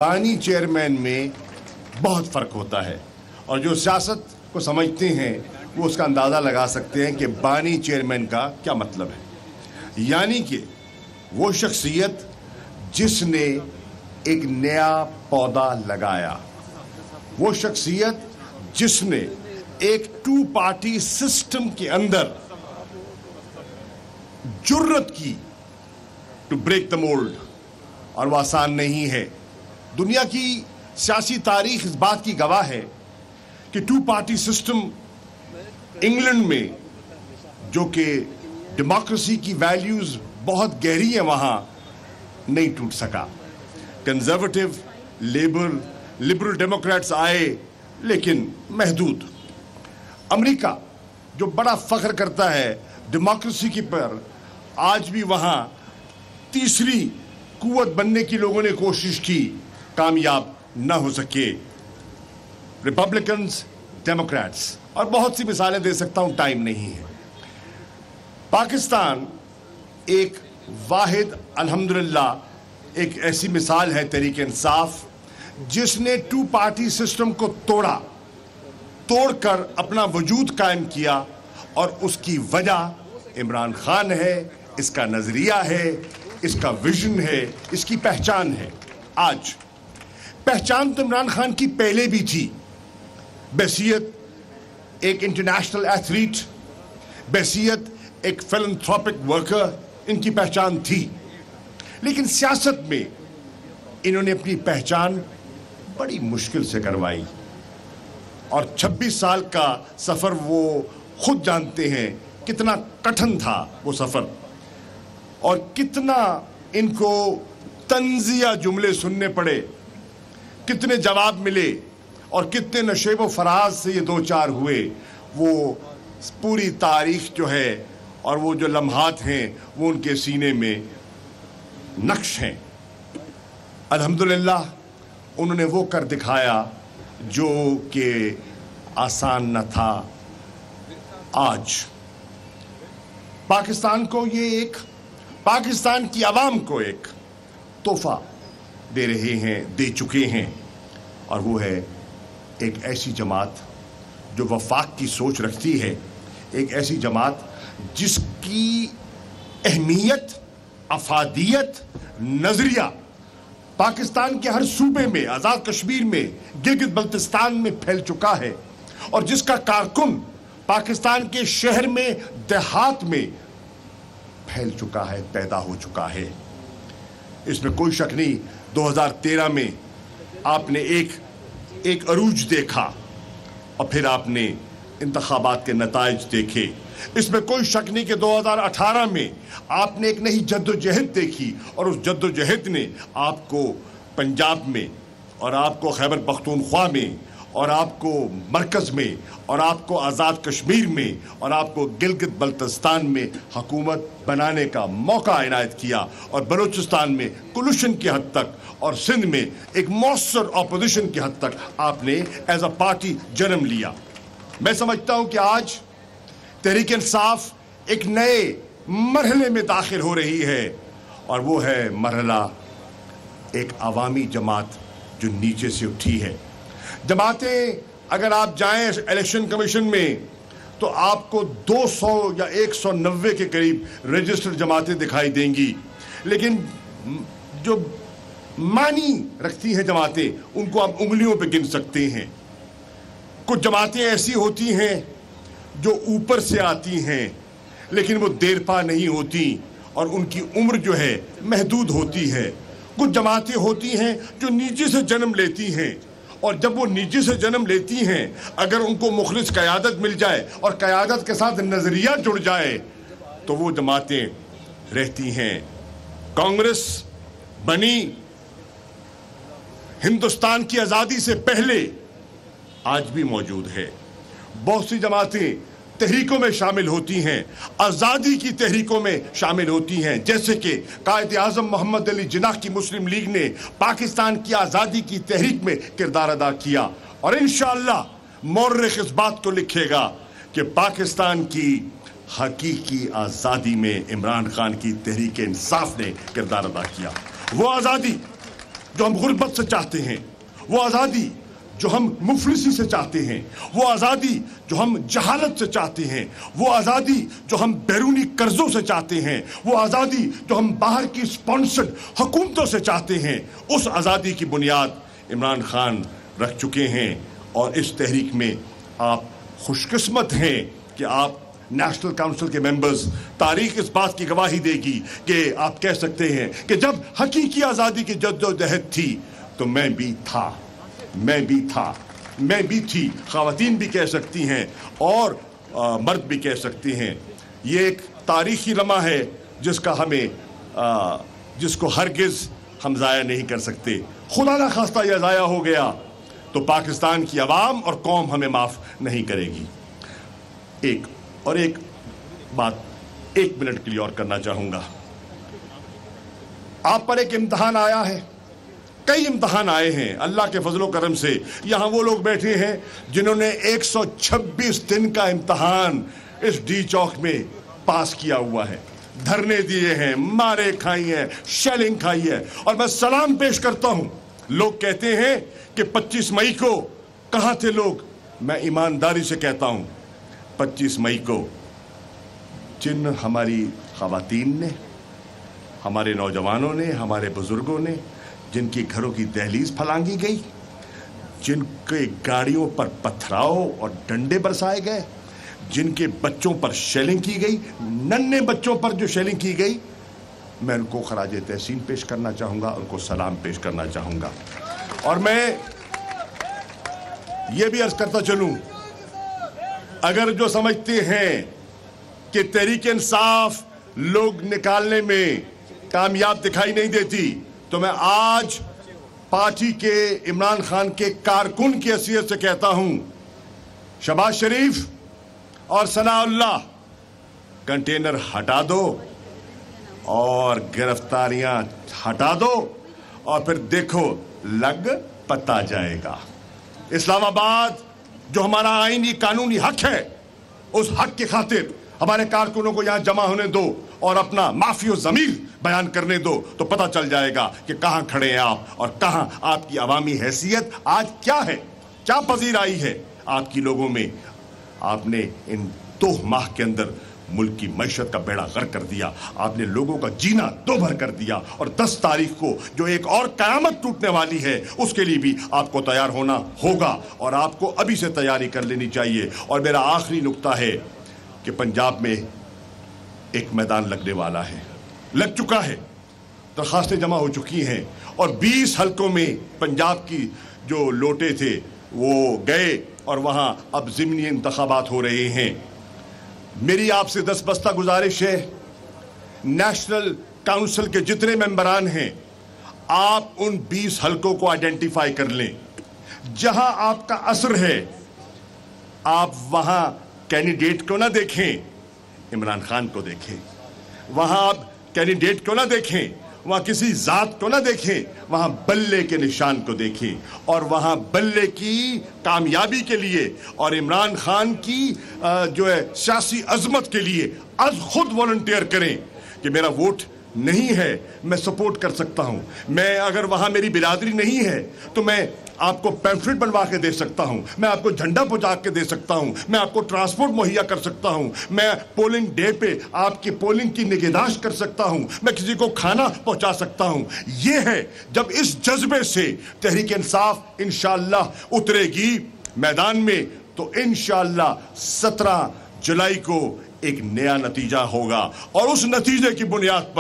بانی چیئرمین میں بہت فرق ہوتا ہے اور جو سیاست کو سمجھتے ہیں وہ اس کا اندازہ لگا سکتے ہیں کہ بانی چیئرمین کا کیا مطلب ہے. یعنی کہ وہ شخصیت جس نے ایک نیا پودا لگایا، وہ شخصیت جس نے ایک ٹو پارٹی سسٹم کے اندر جرت کی ٹو بریک دا مولڈ، اور وہ آسان نہیں ہے. دنیا کی سیاسی تاریخ اس بات کی گواہ ہے کہ ٹو پارٹی سسٹم انگلینڈ میں، جو کہ ڈیموکریسی کی ویلیوز بہت گہری ہیں، وہاں نہیں ٹوٹ سکا. کنزرویٹو لبرل ڈیموکریٹس آئے لیکن محدود. امریکہ جو بڑا فخر کرتا ہے ڈیموکریسی کی پر، آج بھی وہاں تیسری قوت بننے کی لوگوں نے کوشش کی، کامیاب نہ ہو سکے. ریپبلکنز، ڈیموکریٹس، اور بہت سی مثالیں دے سکتا ہوں، ٹائم نہیں ہے. پاکستان ایک واحد الحمدللہ ایک ایسی مثال ہے تحریک انصاف، جس نے ٹو پارٹی سسٹم کو توڑ کر اپنا وجود قائم کیا، اور اس کی وجہ عمران خان ہے، اس کا نظریہ ہے، اس کا ویژن ہے، اس کی پہچان ہے. آج پہچان تو عمران خان کی پہلے بھی تھی. بحیثیت ایک انٹرنیشنل ایتھلیٹ، بحیثیت ایک فلنتھروپک ورکر، ان کی پہچان تھی. لیکن سیاست میں انہوں نے اپنی پہچان بڑی مشکل سے کروائی، اور 26 سال کا سفر وہ خود جانتے ہیں کتنا کٹھن تھا وہ سفر، اور کتنا ان کو طنزیہ جملے سننے پڑے، کتنے جواب ملے، اور کتنے نشیب و فراز سے یہ دو چار ہوئے. وہ پوری تاریخ جو ہے اور وہ جو لمحات ہیں وہ ان کے سینے میں نقش ہیں. الحمدللہ انہوں نے وہ کر دکھایا جو کہ آسان نہ تھا. آج پاکستان کو پاکستان کی عوام کو ایک تحفہ دے رہے ہیں، دے چکے ہیں، اور وہ ہے ایک ایسی جماعت جو وفاق کی سوچ رکھتی ہے، ایک ایسی جماعت جس کی اہمیت، افادیت، نظریہ پاکستان کے ہر صوبے میں، آزاد کشمیر میں، گلگت بلتستان میں پھیل چکا ہے، اور جس کا کارکن پاکستان کے شہر میں، دیہات میں پھیل چکا ہے، پیدا ہو چکا ہے. اس میں کوئی شک نہیں. 2013 میں آپ نے ایک عروج دیکھا، اور پھر آپ نے انتخابات کے نتائج دیکھے. اس میں کوئی شک نہیں کہ 2018 میں آپ نے ایک نئی جد و جہد دیکھی، اور اس جد و جہد نے آپ کو پنجاب میں، اور آپ کو خیبر پختونخوا میں، اور آپ کو مرکز میں، اور آپ کو آزاد کشمیر میں، اور آپ کو گلگت بلتستان میں حکومت بنانے کا موقع عنایت کیا، اور بلوچستان میں کلوشن کی حد تک، اور سندھ میں ایک مؤثر اپوزیشن کی حد تک آپ نے ایز اے پارٹی جنم لیا. میں سمجھتا ہوں کہ آج تحریک انصاف ایک نئے مرحلے میں داخل ہو رہی ہے، اور وہ ہے مرحلہ ایک عوامی جماعت جو نیچے سے اٹھی ہے. جماعتیں اگر آپ جائیں الیکشن کمیشن میں تو آپ کو 200 یا 190 کے قریب رجسٹرڈ جماعتیں دکھائی دیں گی، لیکن جو معنی رکھتی ہیں جماعتیں ان کو آپ انگلیوں پہ گن سکتے ہیں. کچھ جماعتیں ایسی ہوتی ہیں جو اوپر سے آتی ہیں لیکن وہ دیر پا نہیں ہوتی، اور ان کی عمر جو ہے محدود ہوتی ہے. کچھ جماعتیں ہوتی ہیں جو نیچے سے جنم لیتی ہیں، اور جب وہ نیچے سے جنم لیتی ہیں، اگر ان کو مخلص قیادت مل جائے اور قیادت کے ساتھ نظریہ جڑ جائے تو وہ جماعتیں رہتی ہیں. کانگریس بنی ہندوستان کی آزادی سے پہلے، آج بھی موجود ہے. بہت سی جماعتیں تحریکوں میں شامل ہوتی ہیں، آزادی کی تحریکوں میں شامل ہوتی ہیں، جیسے کہ قائد اعظم محمد علی جناح کی مسلم لیگ نے پاکستان کی آزادی کی تحریک میں کردار ادا کیا. اور انشاءاللہ مورخ اس بات کو لکھے گا کہ پاکستان کی حقیقی آزادی میں عمران خان کی تحریک انصاف نے کردار ادا کیا. وہ آزادی جو ہم غربت سے چاہتے ہیں، وہ آزادی جو ہم مفلسی سے چاہتے ہیں، وہ آزادی جو ہم جہالت سے چاہتے ہیں، وہ آزادی جو ہم بیرونی قرضوں سے چاہتے ہیں، وہ آزادی جو ہم باہر کی سپانسرڈ حکومتوں سے چاہتے ہیں، اس آزادی کی بنیاد عمران خان رکھ چکے ہیں۔ اور اس تحریک میں آپ خوش قسمت ہیں کہ آپ نیشنل کونسل کے ممبرز، تاریخ اس بات کی گواہی دے گی کہ آپ کہہ سکتے ہیں کہ جب حقیقی آزادی کی جدوجہد تھی تو میں بھی تھا، میں بھی تھی۔ خواتین بھی کہہ سکتی ہیں اور مرد بھی کہہ سکتے ہیں۔ یہ ایک تاریخی لمحہ ہے جس کو ہرگز ہم ضائع نہیں کر سکتے۔ خدا نہ خواستہ یہ ضائع ہو گیا تو پاکستان کی عوام اور قوم ہمیں معاف نہیں کرے گی۔ ایک بات 1 منٹ کے لیے اور کرنا چاہوں گا۔ آپ پر ایک امتحان آیا ہے، کئی امتحان آئے ہیں اللہ کے فضل و کرم سے۔ یہاں وہ لوگ بیٹھے ہیں جنہوں نے 126 دن کا امتحان اس ڈی چوک میں پاس کیا ہوا ہے، دھرنے دیے ہیں، مارے کھائی ہیں، شیلنگ کھائی ہے۔ اور میں سلام پیش کرتا ہوں۔ لوگ کہتے ہیں کہ 25 مئی کو کہاں تھے لوگ؟ میں ایمانداری سے کہتا ہوں 25 مئی کو جن ہماری خواتین نے، ہمارے نوجوانوں نے، ہمارے بزرگوں نے، جن کی گھروں کی دہلیز پھلانگی گئی، جن کے گاڑیوں پر پتھراؤ اور ڈنڈے برسائے گئے، جن کے بچوں پر شیلنگ کی گئی، ننھے بچوں پر جو شیلنگ کی گئی، میں ان کو خراج تحسین پیش کرنا چاہوں گا، ان کو سلام پیش کرنا چاہوں گا۔ اور میں یہ بھی عرض کرتا چلوں، اگر جو سمجھتے ہیں کہ تحریک انصاف لوگ نکالنے میں کامیاب دکھائی نہیں دیتی، تو میں آج پارٹی کے عمران خان کے کارکن کی حیثیت سے کہتا ہوں، شہباز شریف اور ثناء اللہ کنٹینر ہٹا دو اور گرفتاریاں ہٹا دو اور پھر دیکھو لگ پتا جائے گا۔ اسلام آباد جو ہمارا آئینی قانونی حق ہے، اس حق کی خاطر ہمارے کارکنوں کو یہاں جمع ہونے دو اور اپنا معافی و ضمیر بیان کرنے دو، تو پتہ چل جائے گا کہ کہاں کھڑے ہیں آپ اور کہاں آپ کی عوامی حیثیت آج کیا ہے، کیا پذیر آئی ہے آپ کی لوگوں میں۔ آپ نے ان 2 ماہ کے اندر ملک کی معیشت کا بیڑا غرق کر دیا، آپ نے لوگوں کا جینا دو بھر کر دیا، اور 10 تاریخ کو جو ایک اور قیامت ٹوٹنے والی ہے اس کے لیے بھی آپ کو تیار ہونا ہوگا، اور آپ کو ابھی سے تیاری کر لینی چاہیے۔ اور میرا آخری نقطہ ہے کہ پنجاب میں ایک میدان لگنے والا ہے، لگ چکا ہے، درخواستیں جمع ہو چکی ہیں، اور 20 حلقوں میں پنجاب کی جو لوٹے تھے وہ گئے اور وہاں اب ضمنی انتخابات ہو رہے ہیں۔ میری آپ سے دستبستہ گزارش ہے، نیشنل کونسل کے جتنے ممبران ہیں، آپ ان 20 حلقوں کو آئیڈینٹیفائی کر لیں، جہاں آپ کا اثر ہے آپ وہاں کینڈیڈیٹ کو نہ دیکھیں، عمران خان کو دیکھیں۔ وہاں آپ کینڈیڈیٹ کو نہ دیکھیں، وہاں کسی ذات کو نہ دیکھیں، وہاں بلے کے نشان کو دیکھیں، اور وہاں بلے کی کامیابی کے لیے اور عمران خان کی جو ہے سیاسی عظمت کے لیے از خود والنٹیئر کریں کہ میرا ووٹ نہیں ہے، میں سپورٹ کر سکتا ہوں۔ میں اگر وہاں میری برادری نہیں ہے تو میں آپ کو پیمفلٹ بنوا کے دے سکتا ہوں، میں آپ کو جھنڈا پہنچا کے دے سکتا ہوں، میں آپ کو ٹرانسپورٹ مہیا کر سکتا ہوں، میں پولنگ ڈے پہ آپ کی پولنگ کی نگہداشت کر سکتا ہوں، میں کسی کو کھانا پہنچا سکتا ہوں۔ یہ ہے جب اس جذبے سے تحریک انصاف انشاءاللہ اترے گی میدان میں، تو انشاءاللہ 17 جولائی کو ایک نیا نتیجہ ہوگا، اور اس نتیجے کی بنیاد پر